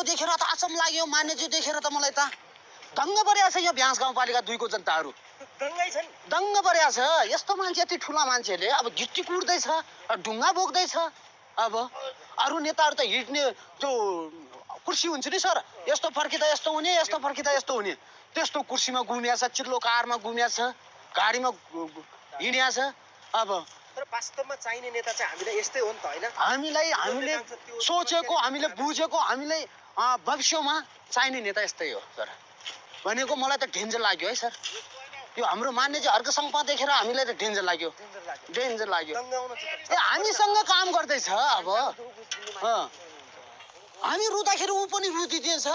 देखेर त अचम्म लाग्यो मान्यज्यू देखेर त मलाई त दङ्ग परेको छ यो भ्यास गाउँपालिका 2 को जनताहरू दङ्गै छन् दङ्ग परेको छ यस्तो मान्छे यति ठुला मान्छेले अब गिट्टी कुट्दैछ ढुङ्गा बोक्दैछ अब अरू नेताहरू त हिँड्ने त्यो कुर्सी हुन्छ नि सर यस्तो फर्किँदा यस्तो हुने यस्तो फर्किँदा यस्तो हुने त्यस्तो कुर्सीमा गुमिया छ चिल्लो कारमा गुमिया छ गाडीमा हिँडिया छ अब तर वास्तवमा चाहिने नेता चाहिँ हामीलाई यस्तै हो नि त हैन हामीले सोचेको हामीले बुझेको हामीले भविष्यमा चाहिने नेता यस्तै हो सर भनेको मलाई त डेन्जर लाग्यो है सर यो हाम्रो मान्यज्यू हर्क सङ्घमा देखेर हामीलाई त डेन्जर लाग्यो ए हामीसँग काम गर्दैछ अब हामी रुँदाखेरि ऊ पनि रुदिदिएछ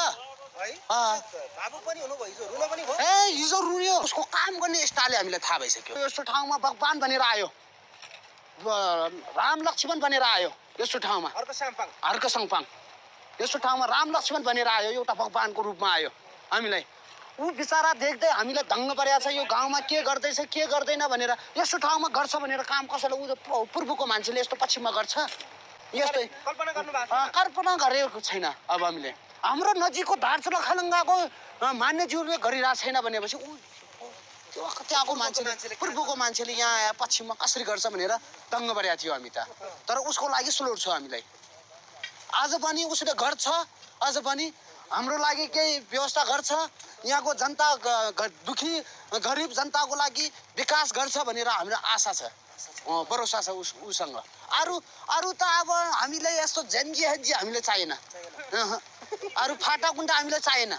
बाबु पनि हुनु भयो रुन पनि भयो ए हिजो रुन्यो उसको काम गर्ने स्टाइलले हामीलाई थाहा भइसक्यो यस्तो ठाउँमा भगवान भनेर आयो राम लक्ष्मण भनेर आयो यस्तो ठाउँमा हर्क सङ्पाङ यस्तो ठाउँमा राम लक्ष्मण भनेर आयो एउटा भगवानको रूपमा आयो हामीलाई ऊ बिचारा देख्दै हामीलाई दङ्ग परेको छ यो गाउँमा के गर्दैछ के गर्दैन भनेर यस्तो ठाउँमा गर्छ भनेर काम कसैले ऊ पूर्वको मान्छेले यस्तो पश्चिममा गर्छ यस्तै कल्पना गरेको छैन अब हामीले हाम्रो नजिकको दार्चुला खलङ्गाको मान्यज्यूले गरिरहेको छैन भनेपछि ऊ त्यहाँको मान्छेले पूर्वको मान्छेले यहाँ पश्चिममा कसरी गर्छ भनेर दङ्ग परेको थियो हामी त तर उसको लागि स्लोट छ हामीलाई आज पनि उसले गर्छ अझ पनि हाम्रो लागि केही व्यवस्था गर्छ यहाँको जनता दुखी गरिब जनताको लागि विकास गर्छ भनेर हाम्रो आशा छ भरोसा छ उसँग अरू त अब हामीले यस्तो झन्जी हन्जी हामीले चाहिएन अरू फाटा गुन्डा हामीले चाहिएन